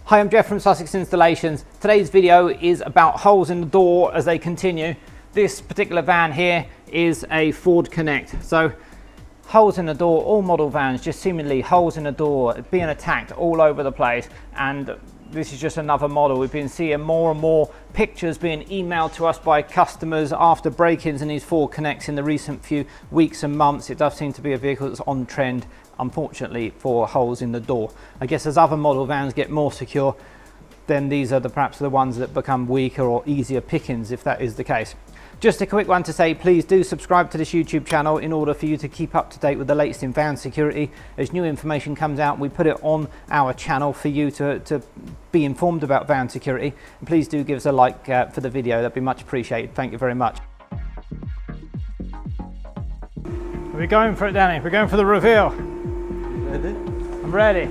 Hi, I'm Jeff from Sussex Installations. Today's video is about holes in the door as they continue. This particular van here is a Ford Connect. So holes in the door, all model vans, just seemingly holes in the door being attacked all over the place. And this is just another model. We've been seeing more and more pictures being emailed to us by customers after break-ins in these Ford Connects in the recent few weeks and months. It does seem to be a vehicle that's on trend, unfortunately, for holes in the door. I guess as other model vans get more secure, then these are perhaps the ones that become weaker or easier pickings, if that is the case. Just a quick one to say, please do subscribe to this YouTube channel in order for you to keep up to date with the latest in van security. As new information comes out, we put it on our channel for you to be informed about van security. And please do give us a like for the video, that'd be much appreciated. Thank you very much. We're going for it, Danny. We're going for the reveal. Ready? I'm ready.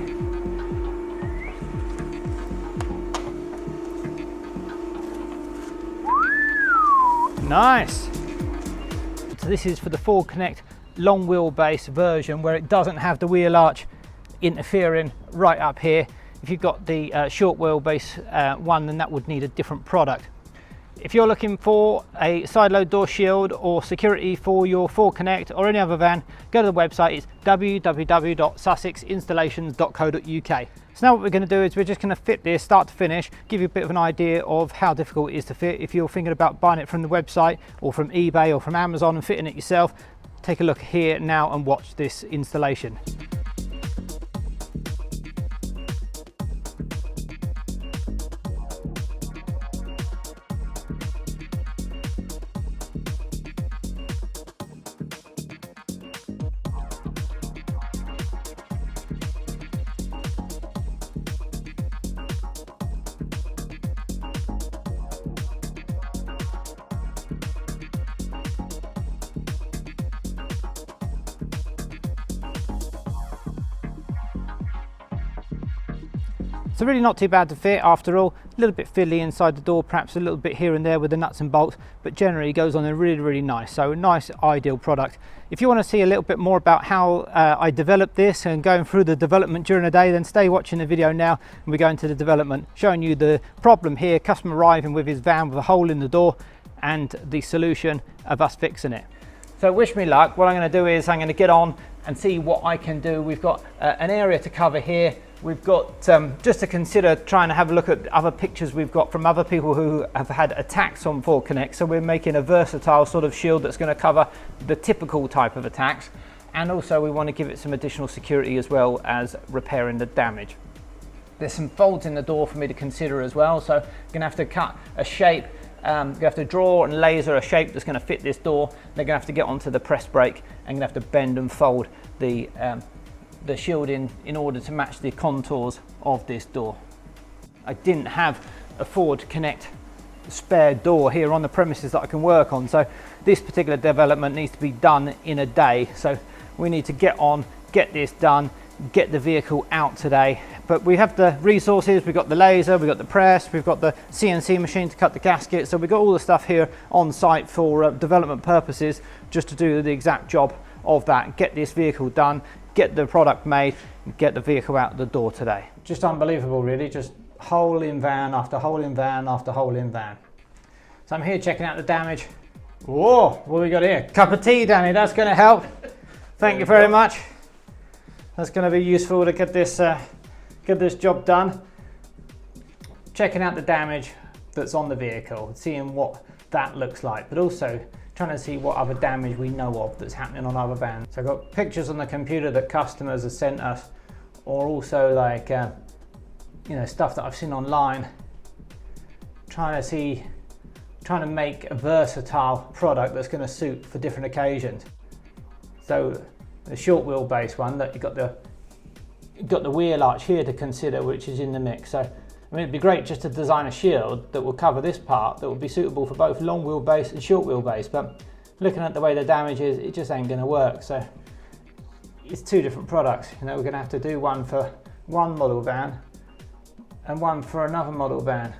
Nice. So this is for the Ford Connect long wheelbase version, where it doesn't have the wheel arch interfering right up here. If you've got the short wheelbase one, then that would need a different product. If you're looking for a side load door shield or security for your Ford Connect or any other van, go to the website. It's www.sussexinstallations.co.uk. So now what we're going to do is we're just going to fit this start to finish, give you a bit of an idea of how difficult it is to fit. If you're thinking about buying it from the website or from eBay or from Amazon and fitting it yourself, take a look here now and watch this installation. It's really not too bad to fit after all. A little bit fiddly inside the door, perhaps a little bit here and there with the nuts and bolts, but generally goes on there really nice. So a nice ideal product. If you want to see a little bit more about how I developed this and going through the development during the day, then stay watching the video now and we go into the development, showing you the problem here, customer arriving with his van with a hole in the door and the solution of us fixing it. So wish me luck. What I'm going to do is I'm going to get on and see what I can do. We've got an area to cover here. We've got, just to consider trying to have a look at other pictures we've got from other people who have had attacks on Ford Connect. So we're making a versatile sort of shield that's going to cover the typical type of attacks. And also we want to give it some additional security as well as repairing the damage. There's some folds in the door for me to consider as well. So I'm going to have to cut a shape. You have to draw and laser a shape that's going to fit this door. They're going to have to get onto the press brake and going to have to bend and fold the shield in order to match the contours of this door. I didn't have a Ford Connect spare door here on the premises that I can work on, so this particular development needs to be done in a day. So we need to get on, get this done, get the vehicle out today. But we have the resources, we've got the laser, we've got the press, we've got the CNC machine to cut the gasket, so we've got all the stuff here on site for development purposes, just to do the exact job of that, get this vehicle done, get the product made, and get the vehicle out the door today. Just unbelievable really, just hole in van after hole in van after hole in van. So I'm here checking out the damage. Whoa, what have we got here? Cup of tea, Danny, that's going to help. Thank you very much. That's going to be useful to get this job done. Checking out the damage that's on the vehicle, seeing what that looks like, but also trying to see what other damage we know of that's happening on other vans. So I've got pictures on the computer that customers have sent us, or also like stuff that I've seen online, trying to make a versatile product that's going to suit for different occasions. So the short wheelbase one, that you've got the wheel arch here to consider, which is in the mix. So I mean, it'd be great just to design a shield that will cover this part that will be suitable for both long wheelbase and short wheelbase, but looking at the way the damage is, it just ain't going to work. So it's two different products. We're going to have to do one for one model van and one for another model van.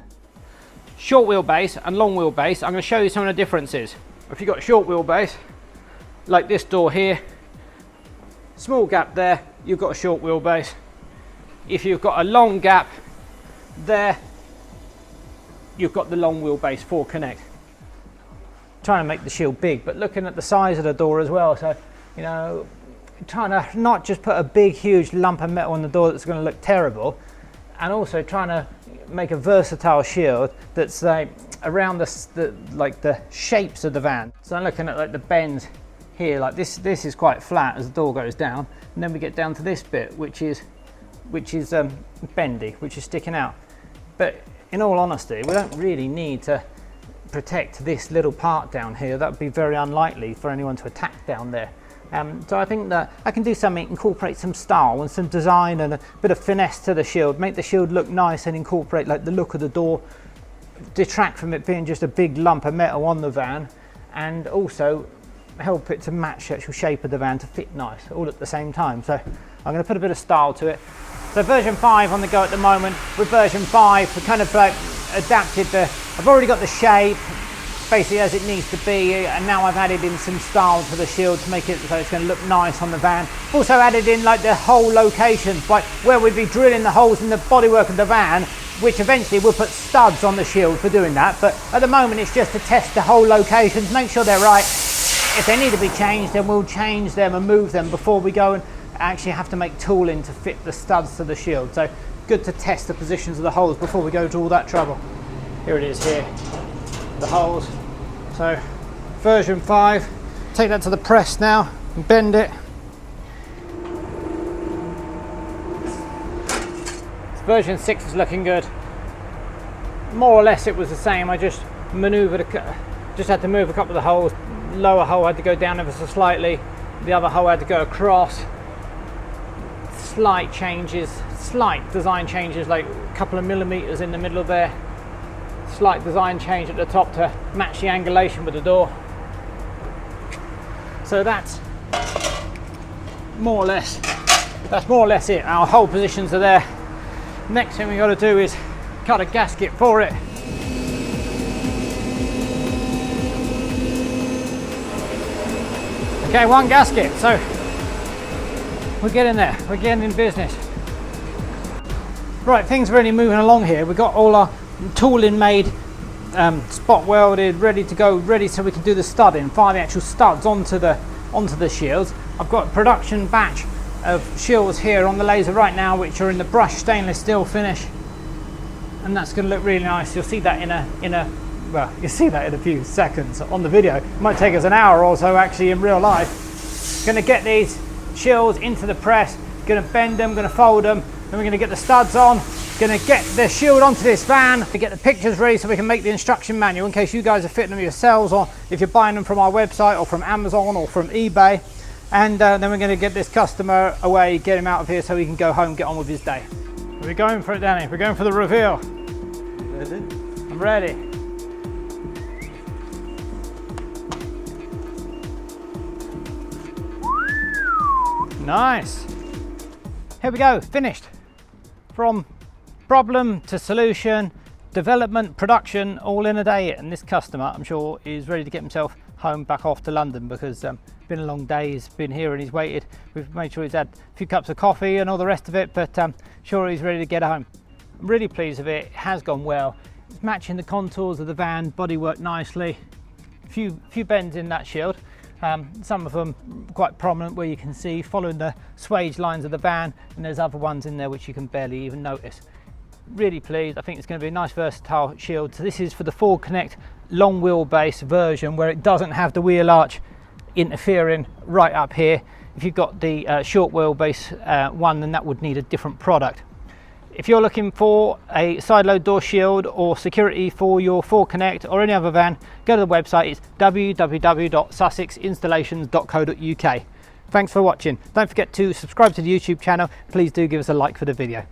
Short wheelbase and long wheelbase, I'm going to show you some of the differences. If you've got short wheelbase, like this door here, small gap there, you've got a short wheelbase. If you've got a long gap, there you've got the long wheelbase 4 Connect. Trying to make the shield big, but looking at the size of the door as well, so you know, trying to not just put a big huge lump of metal on the door that's going to look terrible, and also trying to make a versatile shield that's like around the shapes of the van. So I'm looking at like the bends here, like this is quite flat as the door goes down, and then we get down to this bit which is bendy, which is sticking out. But in all honesty, we don't really need to protect this little part down here. That would be very unlikely for anyone to attack down there. So I think that I can do something, incorporate some style and some design and a bit of finesse to the shield, make the shield look nice and incorporate like the look of the door, detract from it being just a big lump of metal on the van, and also help it to match the actual shape of the van to fit nice all at the same time. So I'm going to put a bit of style to it. So version 5 on the go at the moment. With version 5 we kind of like adapted I've already got the shape basically as it needs to be, and now I've added in some style to the shield to make it so it's going to look nice on the van. Also added in like the hole locations, like where we'd be drilling the holes in the bodywork of the van, which eventually we'll put studs on the shield for doing that, but at the moment it's just to test the hole locations, make sure they're right. If they need to be changed, then we'll change them and move them before we go and actually have to make tooling to fit the studs to the shield. So good to test the positions of the holes before we go to all that trouble. Here it is here, the holes. So version 5, take that to the press now and bend it. Version 6 is looking good. More or less it was the same. I just had to move a couple of the holes. Lower hole had to go down ever so slightly. The other hole had to go across. Slight design changes, like a couple of millimeters in the middle of there. Slight design change at the top to match the angulation with the door. So that's more or less it. Our hole positions are there. Next thing we got to do is cut a gasket for it. Okay, one gasket, so we're getting there, we're getting in business. Right, things are really moving along here. We've got all our tooling made, spot welded, ready to go, ready so we can do the studding, fire the actual studs onto the shields. I've got a production batch of shields here on the laser right now, which are in the brushed stainless steel finish, and that's going to look really nice. You'll see that you'll see that in a few seconds on the video. It might take us an hour or so actually in real life. Going to get these shields into the press, going to bend them, going to fold them, then we're going to get the studs on, going to get the shield onto this van, to get the pictures ready so we can make the instruction manual in case you guys are fitting them yourselves, or if you're buying them from our website or from Amazon or from eBay. And then we're going to get this customer away, get him out of here so he can go home, get on with his day. We're going for it, Danny. We're going for the reveal. Ready? I'm ready. Nice. Here we go, finished. From problem to solution, development, production, all in a day. And this customer, I'm sure, is ready to get himself home back off to London, because it's been a long day. He's been here and he's waited. We've made sure he's had a few cups of coffee and all the rest of it, but sure he's ready to get home. I'm really pleased with it. It has gone well. It's matching the contours of the van, bodywork nicely. Few bends in that shield. Some of them quite prominent where you can see following the swage lines of the van, and there's other ones in there which you can barely even notice. Really pleased. I think it's going to be a nice versatile shield. So this is for the 4 Connect long wheelbase version, where it doesn't have the wheel arch interfering right up here. If you've got the short wheelbase one, then that would need a different product. If you're looking for a side load door shield or security for your 4 Connect or any other van, go to the website. It's www.sussexinstallations.co.uk. Thanks for watching. Don't forget to subscribe to the YouTube channel. Please do give us a like for the video.